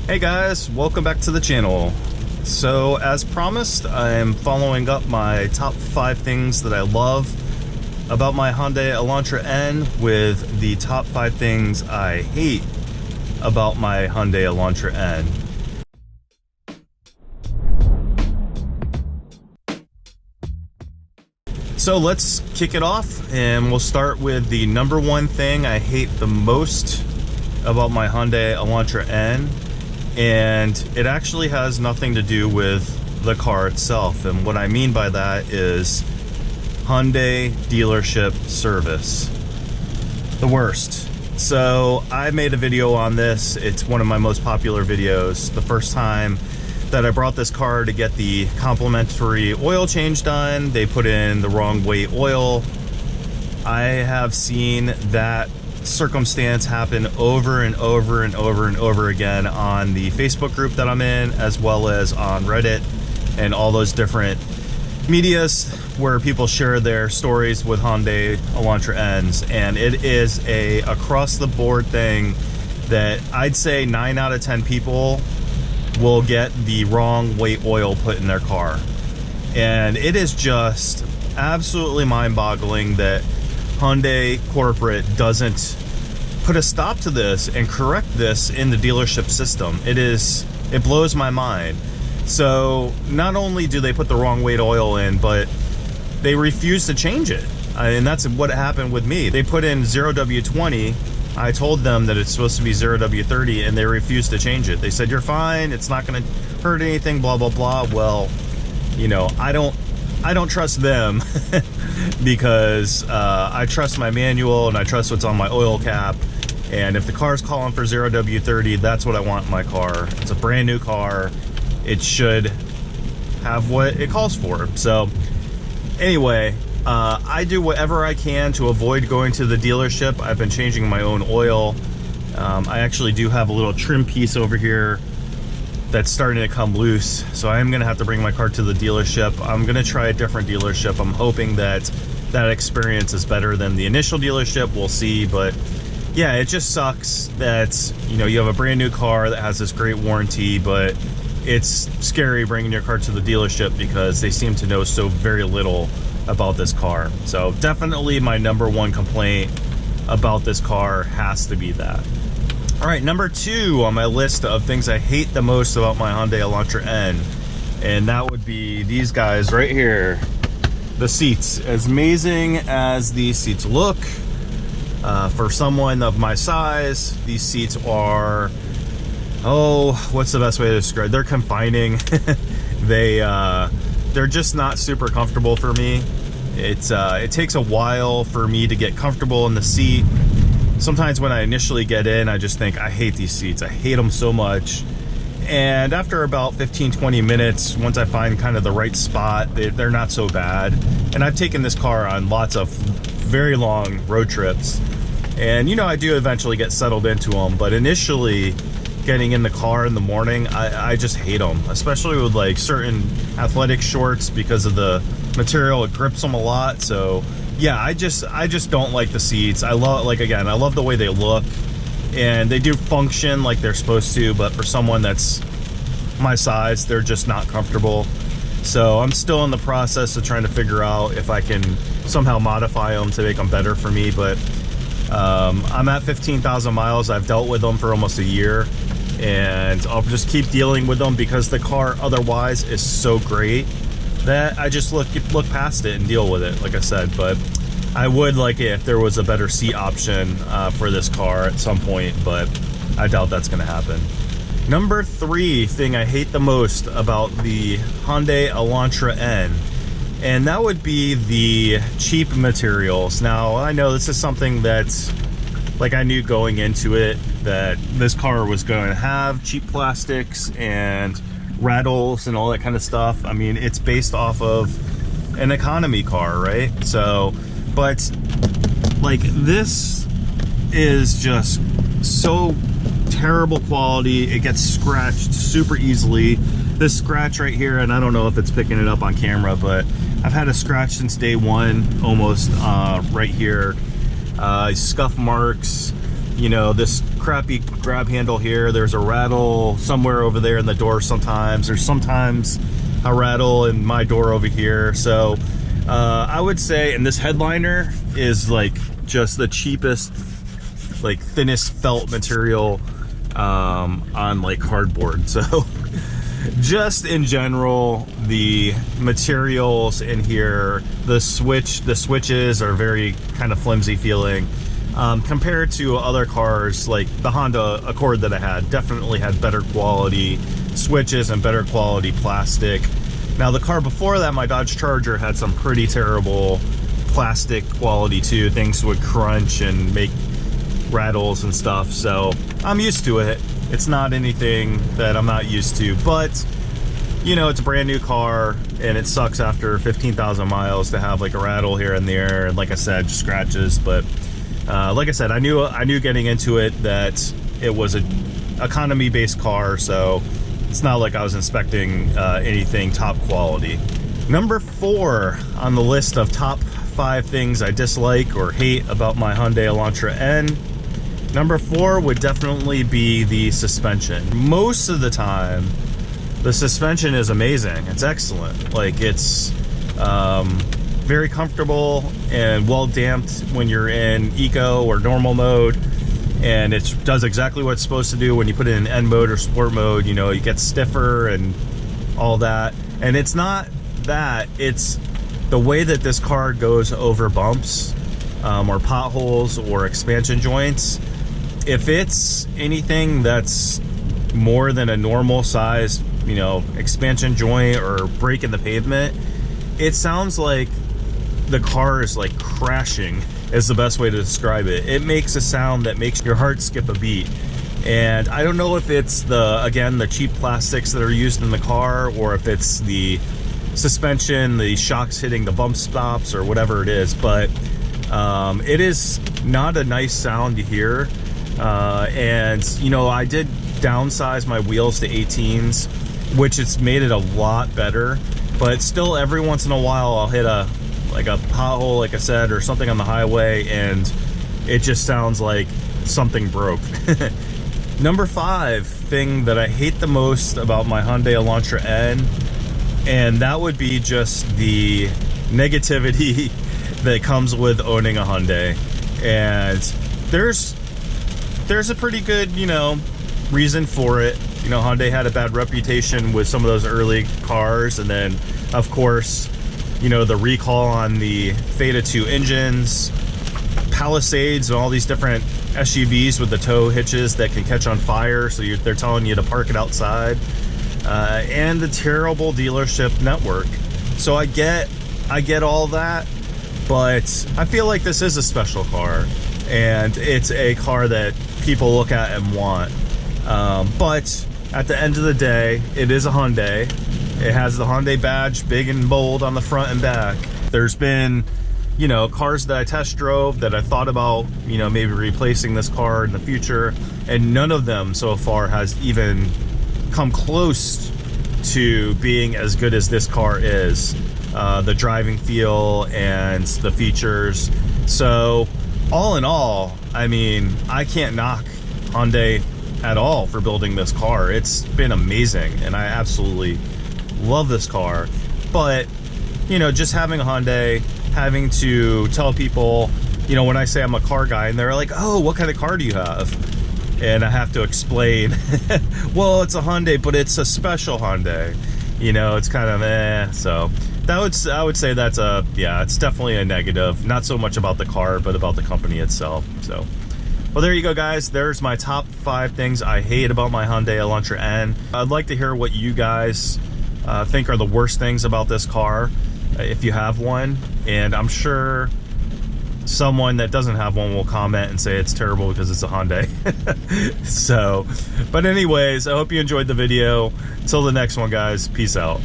Hey guys, welcome back to the channel. So as promised, I'm following up my top 5 things that I love about my Hyundai Elantra N with the top 5 things I hate about my Hyundai Elantra N. So let's kick it off, and we'll start with the number 1 thing I hate the most about my Hyundai Elantra N. And it actually has nothing to do with the car itself. And what I mean by that is Hyundai dealership service. The worst. So I made a video on this. It's one of my most popular videos. The first time that I brought this car to get the complimentary oil change done, they put in the wrong weight oil. I have seen that circumstance happen over and over and over and over again on the Facebook group that I'm in, as well as on Reddit and all those different medias where people share their stories with Hyundai Elantra Ns. And it is a across the board thing that I'd say 9 out of 10 people will get the wrong weight oil put in their car. And it is just absolutely mind-boggling that Hyundai corporate doesn't put a stop to this and correct this in the dealership system. It blows my mind. So not only do they put the wrong weight oil in, but they refuse to change it. And that's what happened with me. They put in 0W20. I told them that it's supposed to be 0W30, and they refused to change it. They said, you're fine, it's not gonna hurt anything, blah, blah, blah. Well, you know, I don't trust them because I trust my manual and I trust what's on my oil cap. And if the car's calling for 0W30, that's what I want in my car. It's a brand new car. It should have what it calls for. So anyway, I do whatever I can to avoid going to the dealership. I've been changing my own oil. I actually do have a little trim piece over here that's starting to come loose, so I am gonna have to bring my car to the dealership. I'm gonna try a different dealership. I'm hoping that that experience is better than the initial dealership. We'll see. But yeah, it just sucks that, you know, you have a brand new car that has this great warranty, but it's scary bringing your car to the dealership because they seem to know so very little about this car. So definitely my number 1 complaint about this car has to be that. All right, number 2 on my list of things I hate the most about my Hyundai Elantra N, and that would be these guys right here. The seats. As amazing as these seats look, for someone of my size, these seats are, oh, what's the best way to describe? They're confining. They're just not super comfortable for me. It takes a while for me to get comfortable in the seat. Sometimes when I initially get in, I just think, I hate these seats. I hate them so much. And after about 15-20 minutes, once I find kind of the right spot, they're not so bad. And I've taken this car on lots of very long road trips. And, you know, I do eventually get settled into them. But initially, getting in the car in the morning, I just hate them. Especially with like certain athletic shorts, because of the material, it grips them a lot. So yeah, I just don't like the seats. I love, like, again, I love the way they look, and they do function like they're supposed to, but for someone that's my size, they're just not comfortable. So I'm still in the process of trying to figure out if I can somehow modify them to make them better for me. But I'm at 15,000 miles. I've dealt with them for almost a year, and I'll just keep dealing with them because the car otherwise is so great that I just look past it and deal with it, like I said. But I would like it if there was a better seat option for this car at some point, but I doubt that's gonna happen. Number 3 thing I hate the most about the Hyundai Elantra N, and that would be the cheap materials. Now, I know this is something that's, like, I knew going into it that this car was going to have cheap plastics and rattles and all that kind of stuff. I mean, it's based off of an economy car, right? So, but like, this is just so terrible quality. It gets scratched super easily. This scratch right here, and I don't know if it's picking it up on camera, but I've had a scratch since day 1 almost, right here. Scuff marks, you know, this crappy grab handle here. There's a rattle somewhere over there in the door sometimes. There's sometimes a rattle in my door over here. So I would say, and this headliner is like just the cheapest, like thinnest felt material on like cardboard. So just in general, the materials in here, the switches are very kind of flimsy feeling. Compared to other cars, like the Honda Accord that I had, definitely had better quality switches and better quality plastic. Now the car before that, my Dodge Charger, had some pretty terrible plastic quality too. Things would crunch and make rattles and stuff, so I'm used to it. It's not anything that I'm not used to, but you know, it's a brand new car and it sucks after 15,000 miles to have like a rattle here and there, and like I said, just scratches. But like I said, I knew getting into it that it was a economy based car, so it's not like I was inspecting anything top quality. Number 4 on the list of top 5 things I dislike or hate about my Hyundai Elantra N. Number 4 would definitely be the suspension. Most of the time, the suspension is amazing. It's excellent. Like, it's very comfortable and well damped when you're in eco or normal mode, and it does exactly what it's supposed to do. When you put it in N mode or sport mode, you know, it gets stiffer and all that. And it's not that, it's the way that this car goes over bumps or potholes or expansion joints. If it's anything that's more than a normal size, you know, expansion joint or break in the pavement, it sounds like the car is like crashing, is the best way to describe it. It makes a sound that makes your heart skip a beat. And I don't know if it's the cheap plastics that are used in the car, or if it's the suspension, the shocks hitting the bump stops, or whatever it is, but it is not a nice sound to hear. And you know, I did downsize my wheels to 18s, which it's made it a lot better, but still every once in a while I'll hit a pothole, like I said, or something on the highway, and it just sounds like something broke. Number 5 thing that I hate the most about my Hyundai Elantra N, and that would be just the negativity that comes with owning a Hyundai. And there's a pretty good, you know, reason for it. You know, Hyundai had a bad reputation with some of those early cars, and then of course, you know, the recall on the Theta 2 engines, Palisades, and all these different SUVs with the tow hitches that can catch on fire, so they're telling you to park it outside, and the terrible dealership network. So I get all that, but I feel like this is a special car, and it's a car that people look at and want. But at the end of the day, it is a Hyundai. It has the Hyundai badge big and bold on the front and back. There's been, you know, cars that I test drove that I thought about, you know, maybe replacing this car in the future, and none of them so far has even come close to being as good as this car is. The driving feel and the features. So all in all, I mean, I can't knock Hyundai at all for building this car. It's been amazing, and I absolutely love this car. But you know, just having a Hyundai, having to tell people, you know, when I say I'm a car guy and they're like, oh, what kind of car do you have? And I have to explain, well, it's a Hyundai, but it's a special Hyundai. You know, it's kind of so I would say that's it's definitely a negative. Not so much about the car, but about the company itself. So, well, there you go, guys. There's my top 5 things I hate about my Hyundai Elantra N. I'd like to hear what you guys think are the worst things about this car, if you have one. And I'm sure someone that doesn't have one will comment and say it's terrible because it's a Hyundai. So, but anyways, I hope you enjoyed the video. Until the next one, guys, peace out.